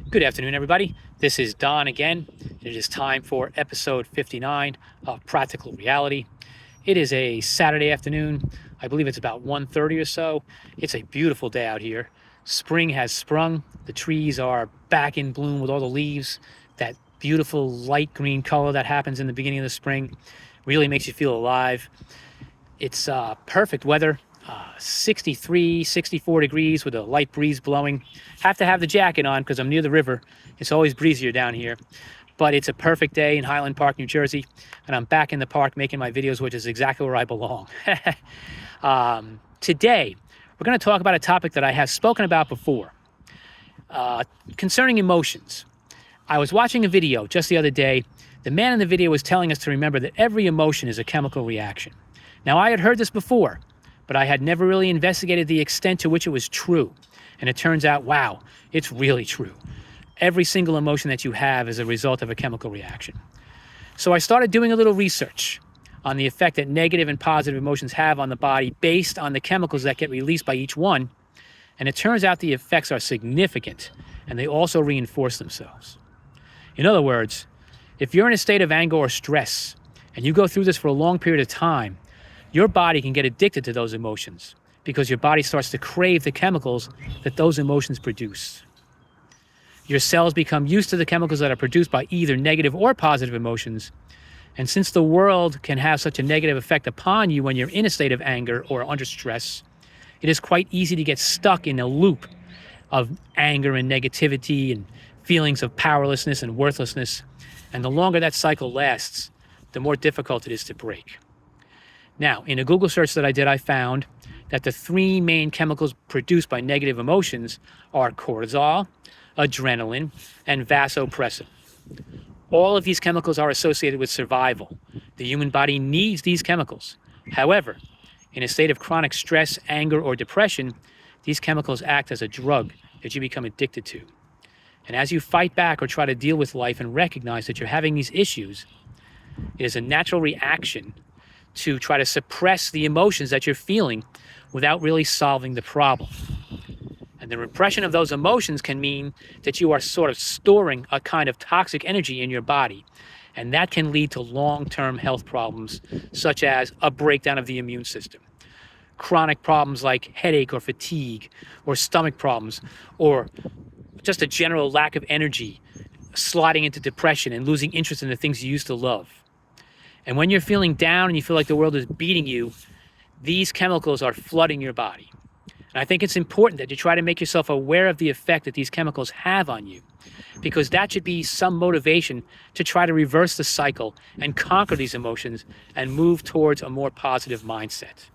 Good afternoon, everybody. This is Don again. It is time for episode 59 of Practical Reality. It is a Saturday afternoon. I believe it's about 1:30 or so. It's a beautiful day out here. Spring has sprung. The trees are back in bloom with all the leaves. That beautiful light green color that happens in the beginning of the spring really makes you feel alive. It's perfect weather, 63, 64 degrees with a light breeze blowing. Have to have the jacket on because I'm near the river. It's always breezier down here. But it's a perfect day in Highland Park, New Jersey. And I'm back in the park making my videos, which is exactly where I belong. Today, we're going to talk about a topic that I have spoken about before, concerning emotions. I was watching a video just the other day. The man in the video was telling us to remember that every emotion is a chemical reaction. Now, I had heard this before, but I had never really investigated the extent to which it was true. And it turns out, wow, it's really true. Every single emotion that you have is a result of a chemical reaction. So I started doing a little research on the effect that negative and positive emotions have on the body based on the chemicals that get released by each one. And it turns out the effects are significant, and they also reinforce themselves. In other words, if you're in a state of anger or stress, and you go through this for a long period of time, your body can get addicted to those emotions because your body starts to crave the chemicals that those emotions produce. Your cells become used to the chemicals that are produced by either negative or positive emotions. And since the world can have such a negative effect upon you when you're in a state of anger or under stress, it is quite easy to get stuck in a loop of anger and negativity and feelings of powerlessness and worthlessness. And the longer that cycle lasts, the more difficult it is to break. Now, in a Google search that I did, I found that the three main chemicals produced by negative emotions are cortisol, adrenaline, and vasopressin. All of these chemicals are associated with survival. The human body needs these chemicals. However, in a state of chronic stress, anger, or depression, these chemicals act as a drug that you become addicted to. And as you fight back or try to deal with life and recognize that you're having these issues, it is a natural reaction to try to suppress the emotions that you're feeling without really solving the problem. And the repression of those emotions can mean that you are sort of storing a kind of toxic energy in your body. And that can lead to long-term health problems, such as a breakdown of the immune system, chronic problems like headache or fatigue, or stomach problems, or just a general lack of energy, sliding into depression and losing interest in the things you used to love. And when you're feeling down and you feel like the world is beating you, these chemicals are flooding your body. And I think it's important that you try to make yourself aware of the effect that these chemicals have on you, because that should be some motivation to try to reverse the cycle and conquer these emotions and move towards a more positive mindset.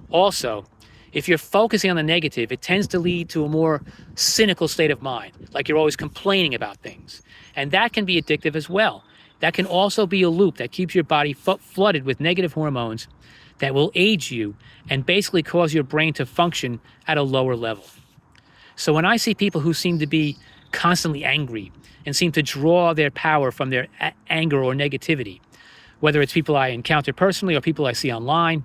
Also, if you're focusing on the negative, it tends to lead to a more cynical state of mind, like you're always complaining about things. And that can be addictive as well. That can also be a loop that keeps your body flooded with negative hormones that will age you and basically cause your brain to function at a lower level. So when I see people who seem to be constantly angry and seem to draw their power from their anger or negativity, whether it's people I encounter personally or people I see online,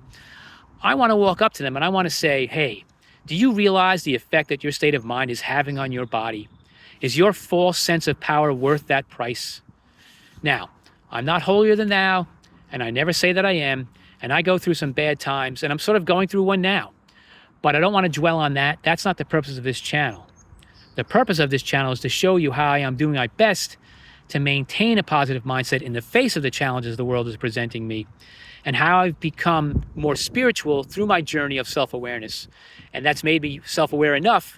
I want to walk up to them and I want to say, hey, do you realize the effect that your state of mind is having on your body? Is your false sense of power worth that price? Now, I'm not holier than thou, and I never say that I am, and I go through some bad times, and I'm sort of going through one now. But I don't want to dwell on that. That's not the purpose of this channel. The purpose of this channel is to show you how I am doing my best to maintain a positive mindset in the face of the challenges the world is presenting me, and how I've become more spiritual through my journey of self-awareness. And that's made me self-aware enough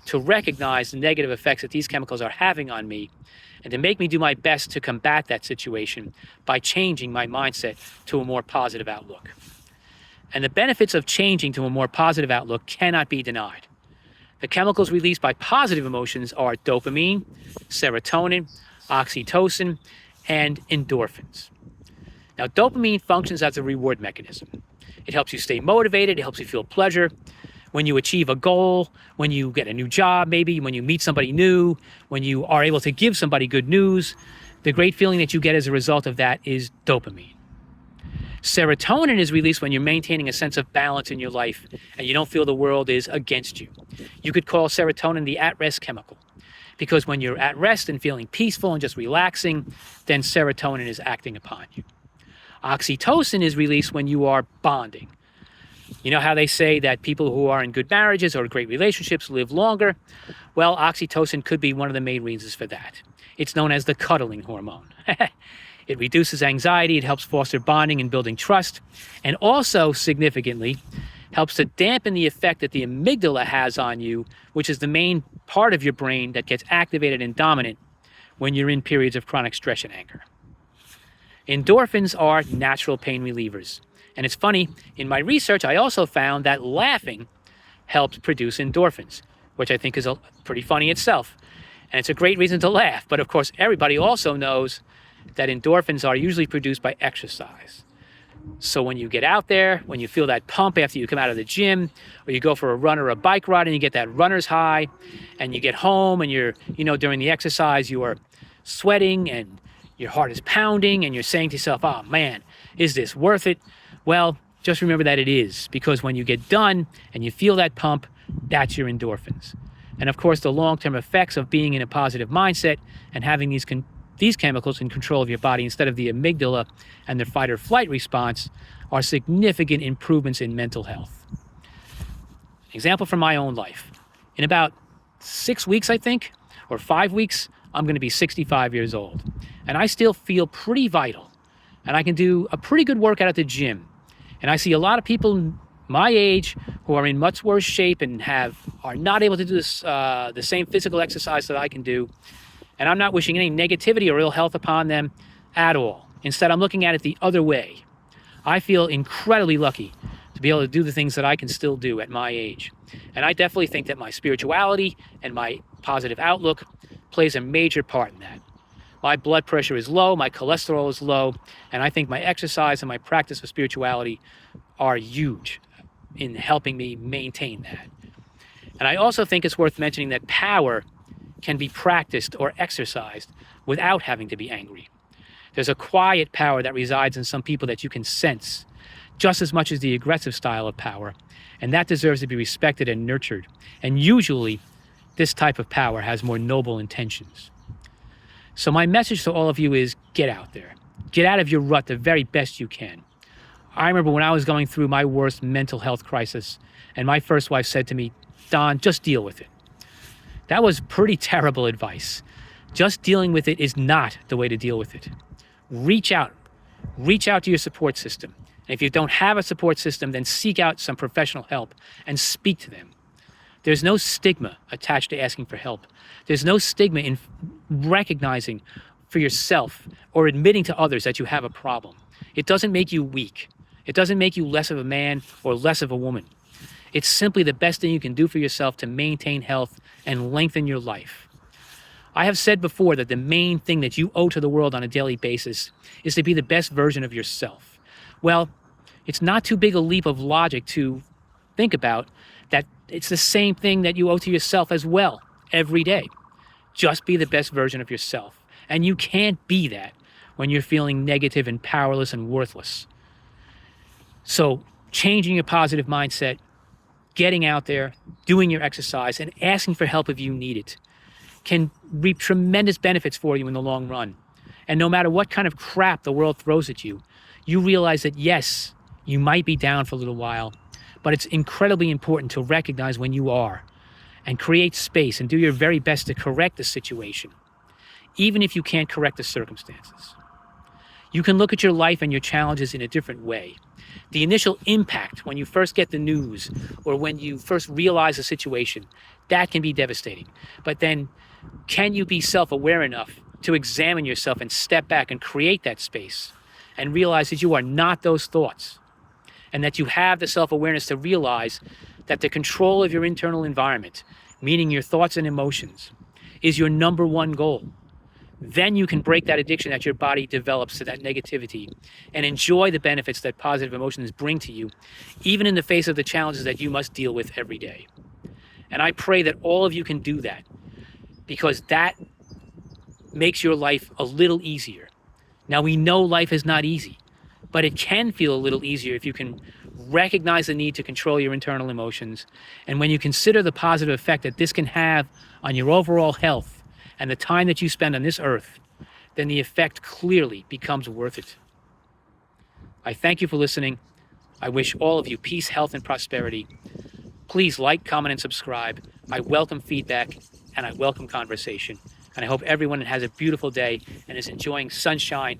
to recognize the negative effects that these chemicals are having on me, and to make me do my best to combat that situation by changing my mindset to a more positive outlook. And the benefits of changing to a more positive outlook cannot be denied. The chemicals released by positive emotions are dopamine, serotonin, oxytocin, and endorphins. Now, dopamine functions as a reward mechanism. It helps you stay motivated, it helps you feel pleasure. When you achieve a goal, when you get a new job, maybe when you meet somebody new, when you are able to give somebody good news, the great feeling that you get as a result of that is dopamine. Serotonin is released when you're maintaining a sense of balance in your life and you don't feel the world is against you. You could call serotonin the at-rest chemical. Because when you're at rest and feeling peaceful and just relaxing, then serotonin is acting upon you. Oxytocin is released when you are bonding. You know how they say that people who are in good marriages or great relationships live longer? Well, oxytocin could be one of the main reasons for that. It's known as the cuddling hormone. It reduces anxiety, it helps foster bonding and building trust, and also, significantly, helps to dampen the effect that the amygdala has on you, which is the main part of your brain that gets activated and dominant when you're in periods of chronic stress and anger. Endorphins are natural pain relievers. And it's funny, in my research, I also found that laughing helps produce endorphins, which I think is pretty funny itself. And it's a great reason to laugh. But of course, everybody also knows that endorphins are usually produced by exercise. So when you get out there, when you feel that pump after you come out of the gym, or you go for a run or a bike ride and you get that runner's high, and you get home and during the exercise, you are sweating and your heart is pounding and you're saying to yourself, oh man, is this worth it? Well, just remember that it is, because when you get done and you feel that pump, that's your endorphins. And of course, the long-term effects of being in a positive mindset and having these chemicals in control of your body instead of the amygdala and the fight or flight response are significant improvements in mental health. Example from my own life. In about 6 weeks, I think, or 5 weeks, I'm going to be 65 years old. And I still feel pretty vital. And I can do a pretty good workout at the gym. And I see a lot of people my age who are in much worse shape and are not able to do the same physical exercise that I can do. And I'm not wishing any negativity or ill health upon them at all. Instead, I'm looking at it the other way. I feel incredibly lucky to be able to do the things that I can still do at my age. And I definitely think that my spirituality and my positive outlook plays a major part in that. My blood pressure is low, my cholesterol is low, and I think my exercise and my practice of spirituality are huge in helping me maintain that. And I also think it's worth mentioning that power can be practiced or exercised without having to be angry. There's a quiet power that resides in some people that you can sense just as much as the aggressive style of power, and that deserves to be respected and nurtured. And usually, this type of power has more noble intentions. So my message to all of you is get out there. Get out of your rut the very best you can. I remember when I was going through my worst mental health crisis, and my first wife said to me, Don, just deal with it. That was pretty terrible advice. Just dealing with it is not the way to deal with it. Reach out. Reach out to your support system. And if you don't have a support system, then seek out some professional help and speak to them. There's no stigma attached to asking for help. There's no stigma in recognizing for yourself or admitting to others that you have a problem. It doesn't make you weak. It doesn't make you less of a man or less of a woman. It's simply the best thing you can do for yourself to maintain health and lengthen your life. I have said before that the main thing that you owe to the world on a daily basis is to be the best version of yourself. Well, it's not too big a leap of logic to think about that it's the same thing that you owe to yourself as well every day. Just be the best version of yourself. And you can't be that when you're feeling negative and powerless and worthless. So changing your positive mindset, getting out there, doing your exercise, and asking for help if you need it can reap tremendous benefits for you in the long run. And no matter what kind of crap the world throws at you, you realize that yes, you might be down for a little while, but it's incredibly important to recognize when you are and create space and do your very best to correct the situation, even if you can't correct the circumstances. You can look at your life and your challenges in a different way. The initial impact when you first get the news or when you first realize a situation, that can be devastating. But then can you be self-aware enough to examine yourself and step back and create that space and realize that you are not those thoughts, and that you have the self-awareness to realize that the control of your internal environment, meaning your thoughts and emotions, is your number one goal. Then you can break that addiction that your body develops to that negativity and enjoy the benefits that positive emotions bring to you, even in the face of the challenges that you must deal with every day. And I pray that all of you can do that, because that makes your life a little easier. Now, we know life is not easy, but it can feel a little easier if you can recognize the need to control your internal emotions, and when you consider the positive effect that this can have on your overall health and the time that you spend on this earth, then the effect clearly becomes worth it. I thank you for listening. I wish all of you peace, health, and prosperity. Please like, comment, and subscribe. I welcome feedback and I welcome conversation. And I hope everyone has a beautiful day and is enjoying sunshine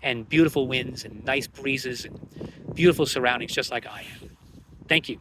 and beautiful winds and nice breezes and beautiful surroundings just like I am. Thank you.